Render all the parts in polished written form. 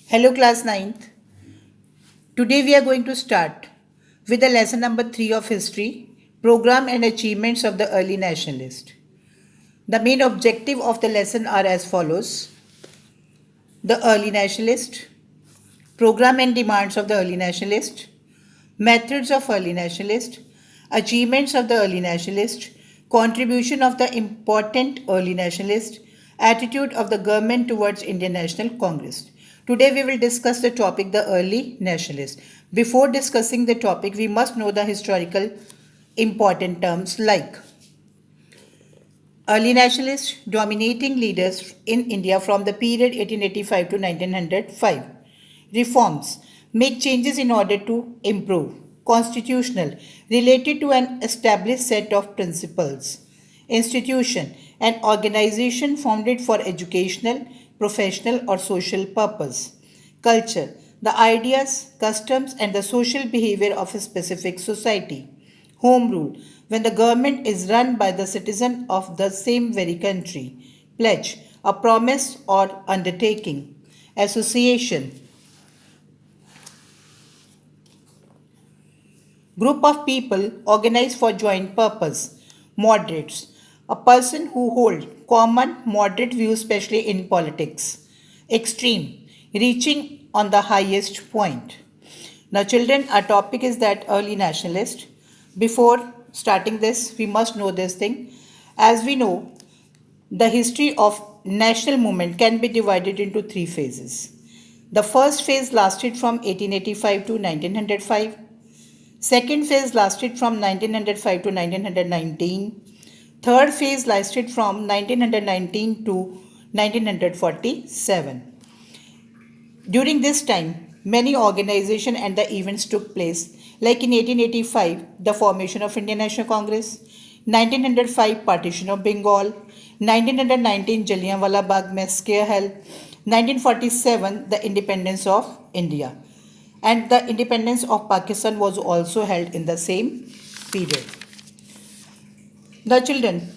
Hello class ninth. Today we are going to start with the lesson number 3 of history, Program and Achievements of the Early Nationalist. The main objective of the lesson are as follows: the Early Nationalist, Program and Demands of the Early Nationalist, Methods of Early Nationalist, Achievements of the Early Nationalist, Contribution of the Important Early Nationalist, Attitude of the Government towards Indian National Congress. Today we will discuss the topic the Early Nationalist. Before discussing the topic, we must know the historical important terms like Early Nationalists, dominating leaders in India from the period 1885 to 1905. Reforms, make changes in order to improve. Constitutional, related to an established set of principles. Institution, an organization founded for educational, professional, or social purpose. Culture, the ideas, customs, and the social behavior of a specific society. Home rule, when the government is run by the citizen of the same very country. Pledge, a promise or undertaking. Association, group of people organized for joint purpose. Moderates, a person who hold common moderate views, especially in politics. Extreme, reaching on the highest point. Now, children, our topic is that early nationalist. Before starting this, we must know this thing. As we know, the history of national movement can be divided into three phases. The first phase lasted from 1885 to 1905. Second phase lasted from 1905 to 1919. Third phase lasted from 1919 to 1947. During this time, many organizations and the events took place, like in 1885, the formation of Indian National Congress, 1905 partition of Bengal, 1919 Jallianwala Bagh massacre held, 1947 the independence of India, and the independence of Pakistan was also held in the same period. The children,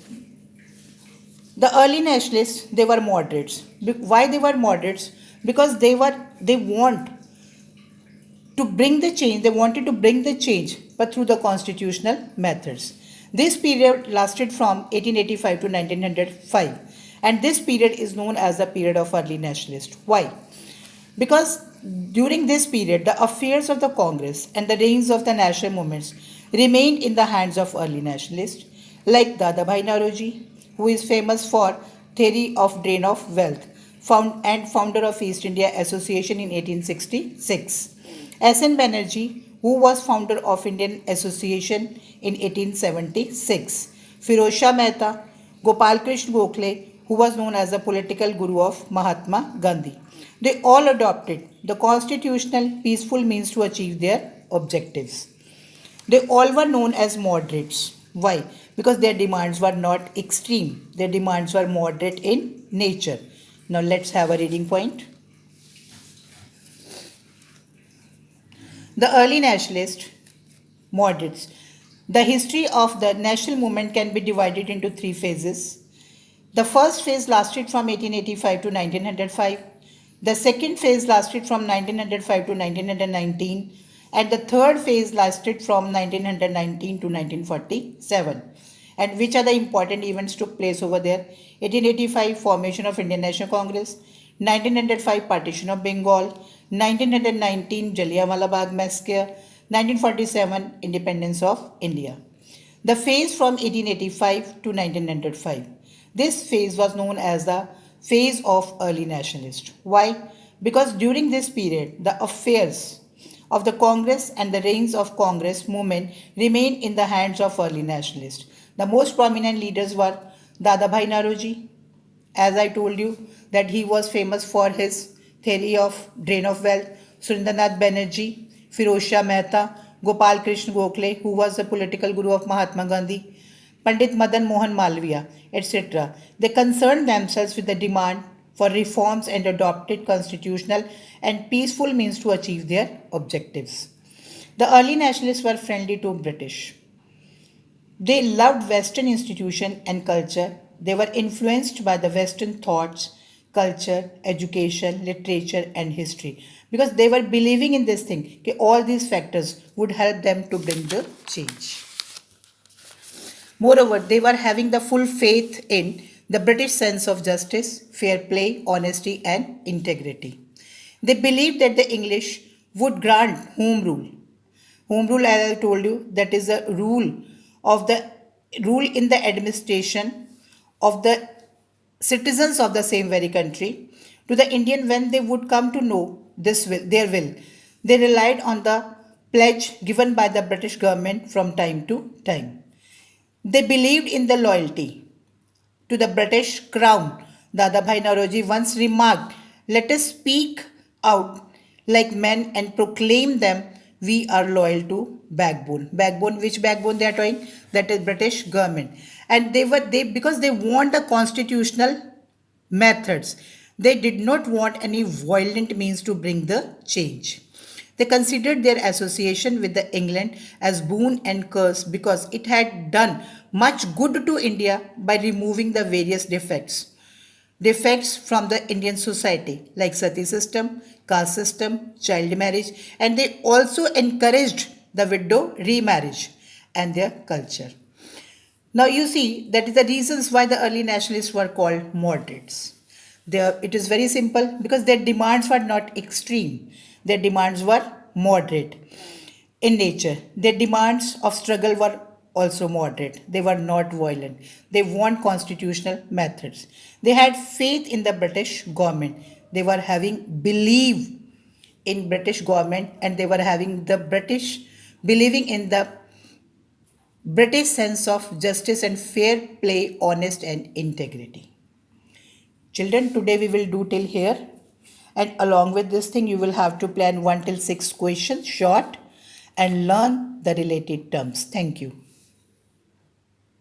the early nationalists, they were moderates. Why they were moderates? Because they want to bring the change, they wanted to bring the change, but through the constitutional methods. This period lasted from 1885 to 1905, and this period is known as the period of early nationalist. Why? Because during this period, the affairs of the Congress and the reins of the national movements remained in the hands of early nationalists, like Dadabhai Naoroji, who is famous for theory of drain of wealth, founder of East India Association in 1866. S.N. Banerjee, who was founder of Indian Association in 1876. Firoz Shah Mehta, Gopal Krishna Gokhale, who was known as the political guru of Mahatma Gandhi. They all adopted the constitutional peaceful means to achieve their objectives. They all were known as moderates. Why? Because their demands were not extreme. Their demands were moderate in nature. Now let's have a reading point. The early nationalist moderates. The history of the national movement can be divided into three phases. The first phase lasted from 1885 to 1905. The second phase lasted from 1905 to 1919. And the third phase lasted from 1919 to 1947. And which are the important events took place over there? 1885 formation of Indian National Congress, 1905 partition of Bengal, 1919 Jallianwala Bagh massacre, 1947 independence of India. The phase from 1885 to 1905. This phase was known as the phase of early nationalist. Why? Because during this period, the affairs of the Congress and the reins of Congress movement remained in the hands of early nationalists. The most prominent leaders were Dadabhai Naoroji, as I told you that he was famous for his theory of drain of wealth, Surendranath Banerjee, Firoz Shah Mehta, Gopal Krishna Gokhale, who was the political guru of Mahatma Gandhi, Pandit Madan Mohan Malviya, etc. They concerned themselves with the demand for reforms and adopted constitutional and peaceful means to achieve their objectives. The early nationalists were friendly to British. They loved Western institution and culture. They were influenced by the Western thoughts, culture, education, literature, and history. Because they were believing in this thing, that all these factors would help them to bring the change. Moreover, they were having the full faith in the British sense of justice, fair play, honesty, and integrity. They believed that the English would grant home rule. Home rule, as I told you, that is a rule in the administration of the citizens of the same very country to the Indian when they would come to know their will. They relied on the pledge given by the British government from time to time. They believed in the loyalty to the British crown. Dadabhai Naoroji once remarked, "Let us speak out like men and proclaim them we are loyal to backbone." Backbone, which backbone they are talking? That is British government. And they because they want a constitutional methods. They did not want any violent means to bring the change. They considered their association with the England as boon and curse because it had done much good to India by removing the various defects from the Indian society like sati system, caste system, child marriage, and they also encouraged the widow remarriage and their culture. Now you see that is the reasons why the early nationalists were called moderates. It is very simple because their demands were not extreme. Their demands were moderate in nature. Their demands of struggle were also moderate. They were not violent. They want constitutional methods. They had faith in the British government. They were having belief in British government and they were having the British believing in the British sense of justice and fair play, honest and integrity. Children, today we will do till here. And along with this thing, you will have to plan 1 till 6 questions short and learn the related terms. Thank you.